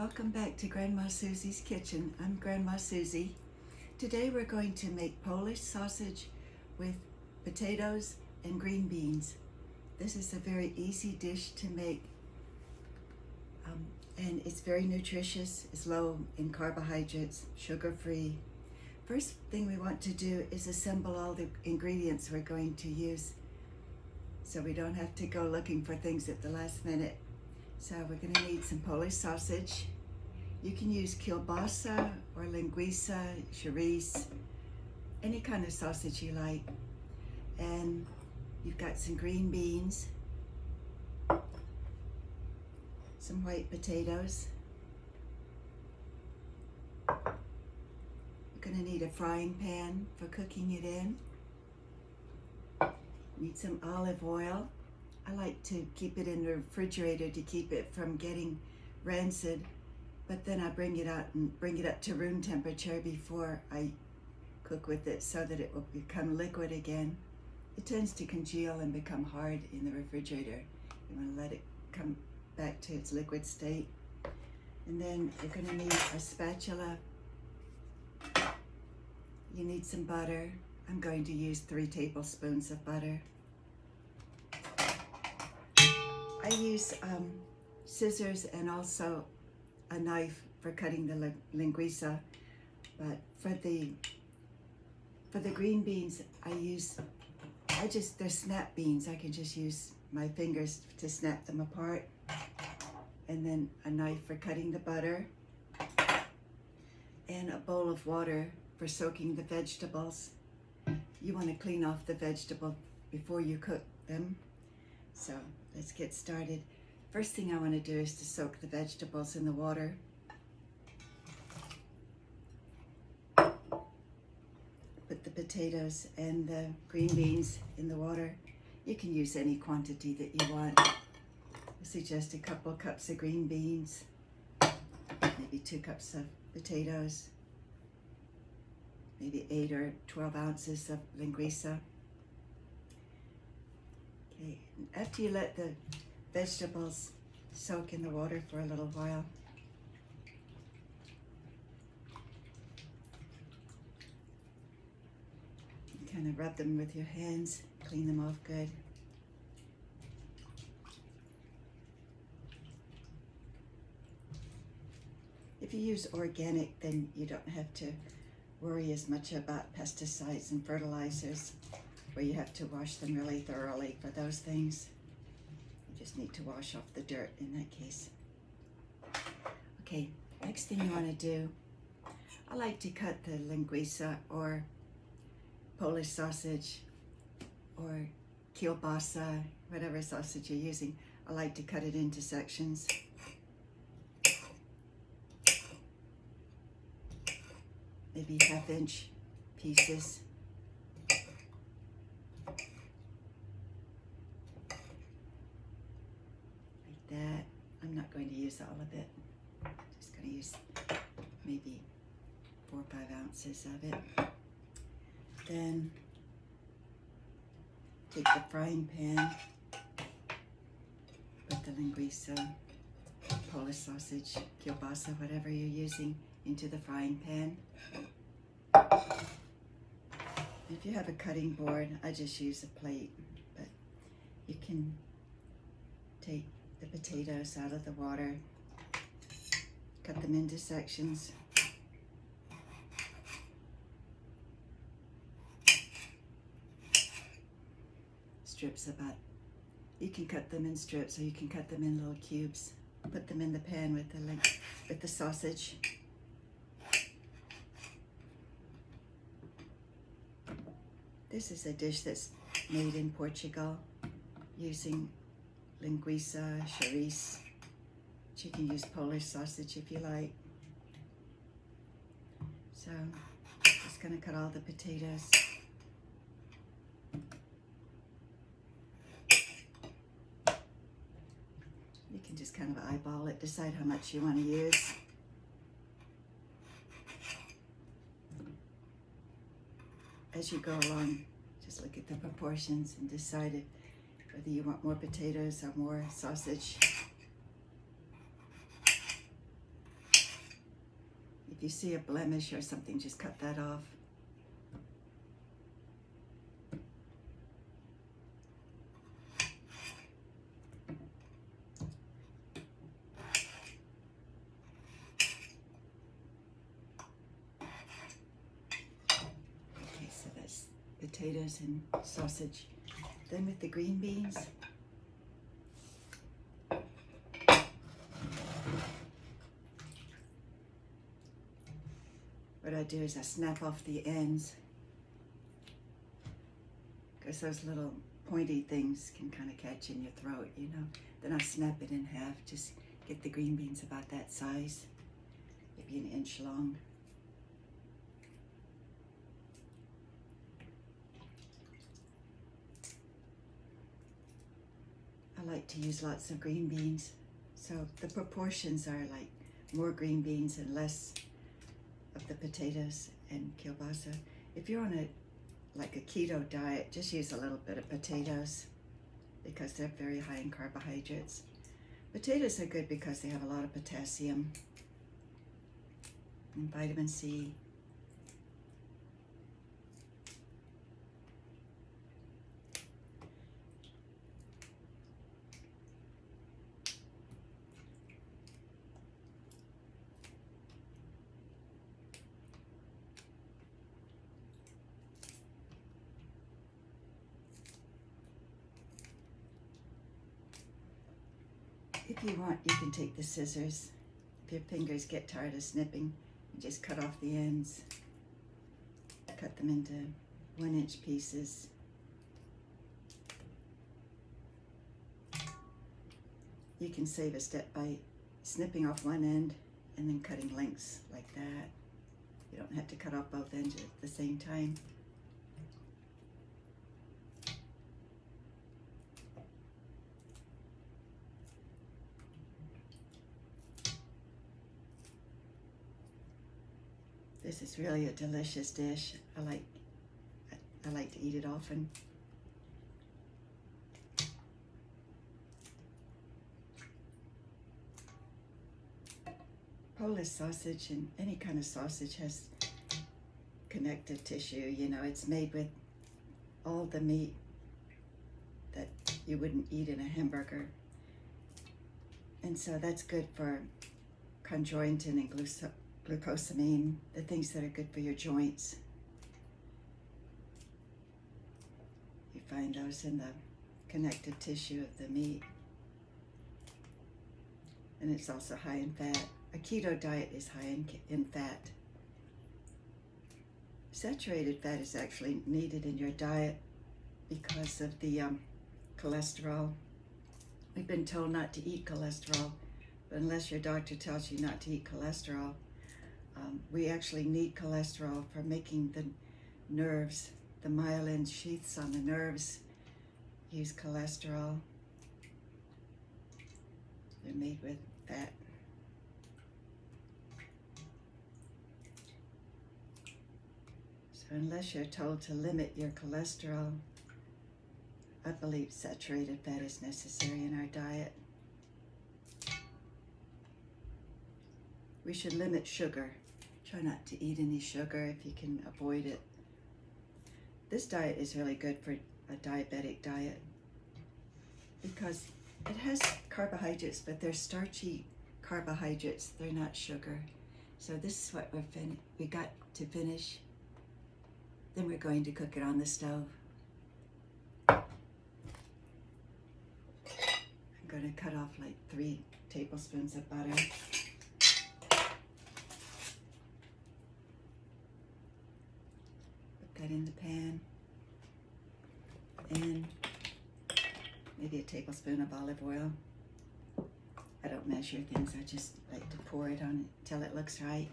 Welcome back to Grandma Susie's Kitchen. I'm Grandma Susie. Today we're going to make Polish sausage with potatoes and green beans. This is a very easy dish to make and it's very nutritious. It's low in carbohydrates, sugar-free. First thing we want to do is assemble all the ingredients we're going to use so we don't have to go looking for things at the last minute. So we're going to need some Polish sausage. You can use kielbasa or linguiça, chorizo, any kind of sausage you like. And you've got some green beans, some white potatoes. You're going to need a frying pan for cooking it in. Need some olive oil. I like to keep it in the refrigerator to keep it from getting rancid, but then I bring it out and bring it up to room temperature before I cook with it so that it will become liquid again. It tends to congeal and become hard in the refrigerator. You want to let it come back to its liquid state. And then you're going to need a spatula. You need some butter. I'm going to use 3 tablespoons of butter. I use scissors and also a knife for cutting the linguiça, but for the green beans they're snap beans. I can just use my fingers to snap them apart, and then a knife for cutting the butter, and a bowl of water for soaking the vegetables. You want to clean off the vegetable before you cook them. So let's get started. First thing I want to do is to soak the vegetables in the water. Put the potatoes and the green beans in the water. You can use any quantity that you want. I suggest a couple cups of green beans, maybe 2 cups of potatoes, maybe 8 or 12 ounces of linguiça. Okay, after you let the vegetables soak in the water for a little while, you kind of rub them with your hands, clean them off good. If you use organic, then you don't have to worry as much about pesticides and fertilizers, where you have to wash them really thoroughly for those things. You just need to wash off the dirt in that case. Okay, next thing you want to do, I like to cut the linguiça or Polish sausage or kielbasa, whatever sausage you're using. I like to cut it into sections. Maybe 1/2-inch pieces. Like that. I'm not going to use all of it. Just going to use maybe 4 or 5 ounces of it. Then take the frying pan, put the linguiça, Polish sausage, kielbasa, whatever you're using, into the frying pan. If you have a cutting board, I just use a plate, but you can take the potatoes out of the water, cut them into sections. Strips about, you can cut them in strips or you can cut them in little cubes. Put them in the pan with the sausage. This is a dish that's made in Portugal using linguiça, chorizo. You can use Polish sausage if you like. So, just going to cut all the potatoes. You can just kind of eyeball it, decide how much you want to use. As you go along, just look at the proportions and decide whether you want more potatoes or more sausage. you see a blemish or something, just cut that off. Okay, so that's potatoes and sausage. Then with the green beans, what I do is I snap off the ends, because those little pointy things can kind of catch in your throat, you know. Then I snap it in half, just get the green beans about that size, maybe an inch long. I like to use lots of green beans, so the proportions are like more green beans and less of the potatoes and kielbasa. If you're on a keto diet, just use a little bit of potatoes because they're very high in carbohydrates. Potatoes are good because they have a lot of potassium and vitamin C. If you want, you can take the scissors. If your fingers get tired of snipping, you just cut off the ends. Cut them into 1-inch pieces. You can save a step by snipping off one end and then cutting lengths like that. You don't have to cut off both ends at the same time. This is really a delicious dish. I like to eat it often. Polish sausage and any kind of sausage has connective tissue. You know, it's made with all the meat that you wouldn't eat in a hamburger. And so that's good for chondroitin and glucosamine, the things that are good for your joints. You find those in the connective tissue of the meat. And it's also high in fat. A keto diet is high in fat. Saturated fat is actually needed in your diet because of the cholesterol. We've been told not to eat cholesterol, but unless your doctor tells you not to eat cholesterol, we actually need cholesterol for making the nerves, the myelin sheaths on the nerves use cholesterol. They're made with fat. So unless you're told to limit your cholesterol, I believe saturated fat is necessary in our diet. We should limit sugar. Try not to eat any sugar if you can avoid it. This diet is really good for a diabetic diet because it has carbohydrates, but they're starchy carbohydrates. They're not sugar. So this is what we got to finish. Then we're going to cook it on the stove. I'm going to cut off like 3 tablespoons of butter. That in the pan, and maybe a tablespoon of olive oil. I don't measure things, I just like to pour it on until it looks right.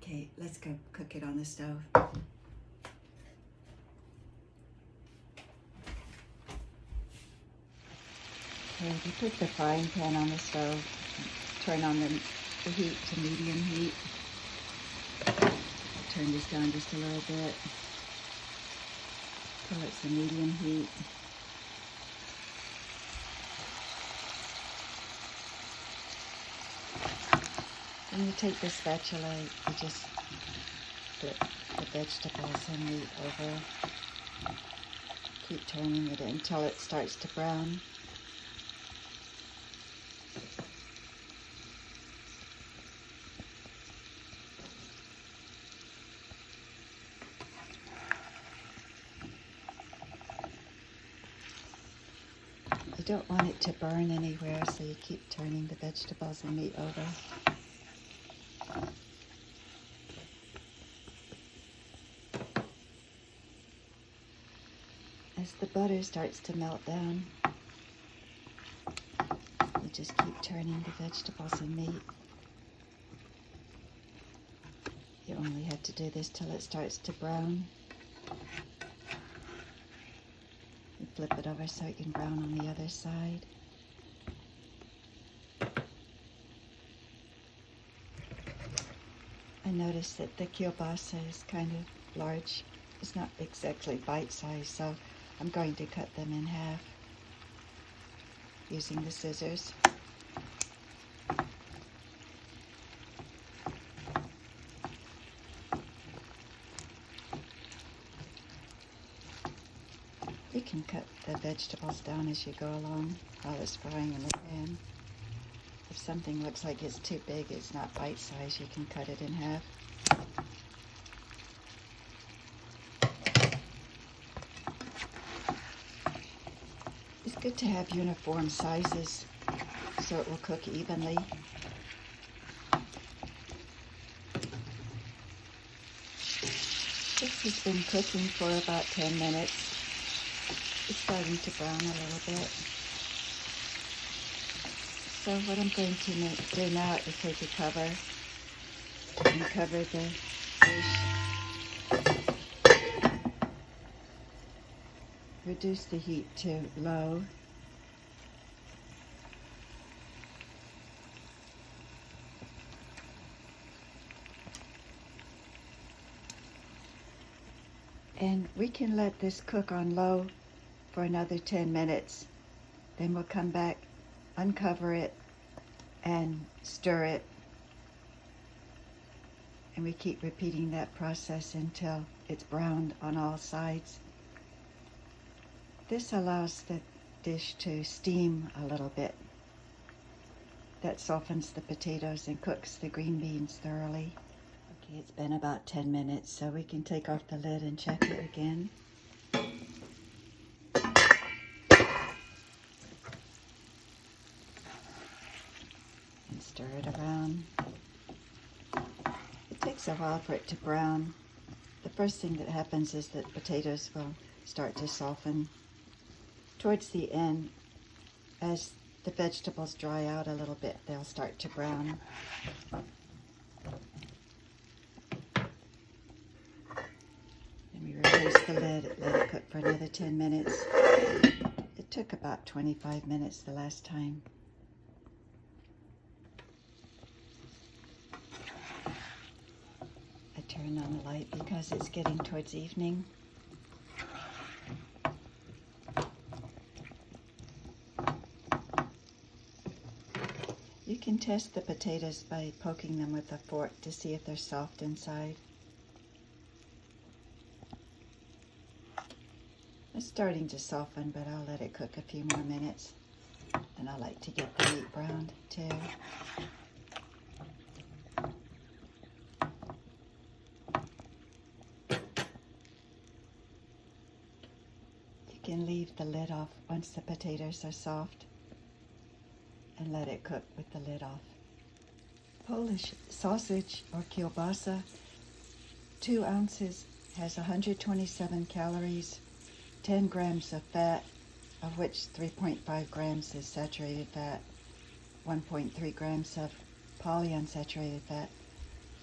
Okay, let's go cook it on the stove. Okay, we put the frying pan on the stove, turn on the heat to medium heat. Turn this down just a little bit till it's a medium heat. When you take the spatula, you just flip the vegetables and meat over. Keep turning it until it starts to brown. You don't want it to burn anywhere, so you keep turning the vegetables and meat over. As the butter starts to melt down, you just keep turning the vegetables and meat. You only have to do this till it starts to brown. You flip it over so it can brown on the other side. I noticed that the kielbasa is kind of large. It's not exactly bite-sized, so I'm going to cut them in half using the scissors. You can cut the vegetables down as you go along while it's frying in the pan. If something looks like it's too big, it's not bite-sized, you can cut it in half. It's good to have uniform sizes so it will cook evenly. This has been cooking for about 10 minutes. It's starting to brown a little bit. So what I'm going to do now is take a cover and cover the dish. Reduce the heat to low. And we can let this cook on low for another 10 minutes. Then we'll come back, uncover it, and stir it. And we keep repeating that process until it's browned on all sides. This allows the dish to steam a little bit. That softens the potatoes and cooks the green beans thoroughly. Okay, it's been about 10 minutes, so we can take off the lid and check it again. And stir it around. It takes a while for it to brown. The first thing that happens is that potatoes will start to soften. Towards the end, as the vegetables dry out a little bit, they'll start to brown. Then we release the lid, let it cook for another 10 minutes. It took about 25 minutes the last time. I turn on the light because it's getting towards evening. You can test the potatoes by poking them with a fork to see if they're soft inside. It's starting to soften, but I'll let it cook a few more minutes. And I like to get the meat browned too. You can leave the lid off once the potatoes are soft and let it cook with the lid off. Polish sausage or kielbasa, 2 ounces, has 127 calories, 10 grams of fat, of which 3.5 grams is saturated fat, 1.3 grams of polyunsaturated fat,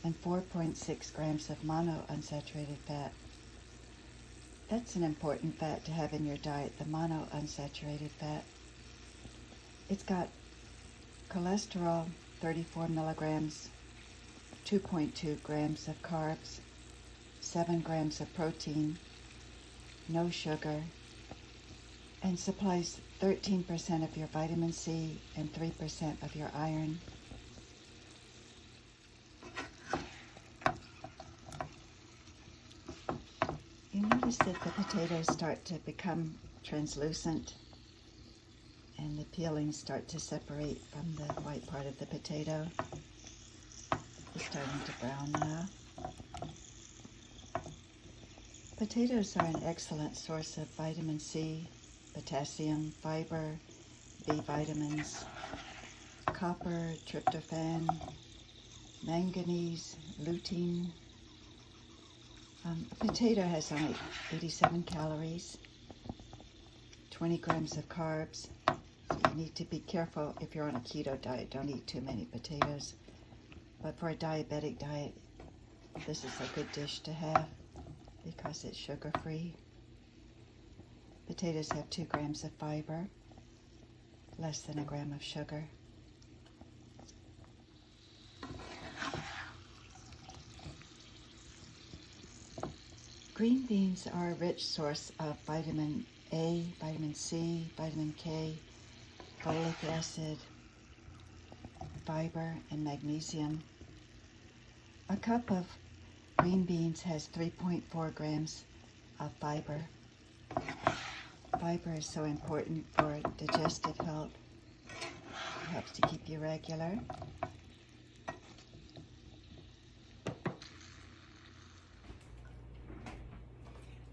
and 4.6 grams of monounsaturated fat. That's an important fat to have in your diet, the monounsaturated fat. It's got cholesterol, 34 milligrams, 2.2 grams of carbs, 7 grams of protein, no sugar, and supplies 13% of your vitamin C and 3% of your iron. You notice that the potatoes start to become translucent and the peelings start to separate from the white part of the potato. It's starting to brown now. Potatoes are an excellent source of vitamin C, potassium, fiber, B vitamins, copper, tryptophan, manganese, lutein. A potato has only 87 calories, 20 grams of carbs. So you need to be careful if you're on a keto diet. Don't eat too many potatoes. But for a diabetic diet, this is a good dish to have because it's sugar-free. Potatoes have 2 grams of fiber, less than a gram of sugar. Green beans are a rich source of vitamin A, vitamin C, vitamin K, folic acid, fiber, and magnesium. A cup of green beans has 3.4 grams of fiber. Fiber is so important for digestive health. It helps to keep you regular.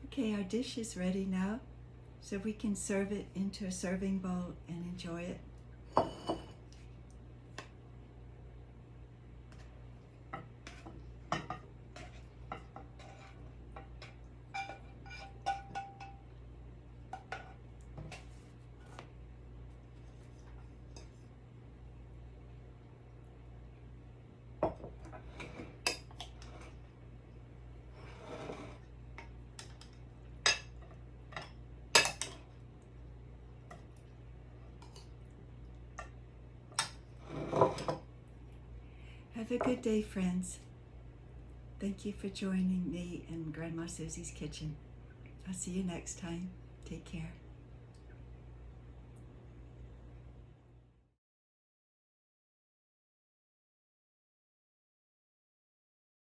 Okay, our dish is ready now, so we can serve it into a serving bowl and enjoy it. Have a good day, friends. Thank you for joining me in Grandma Susie's kitchen. I'll see you next time. Take care.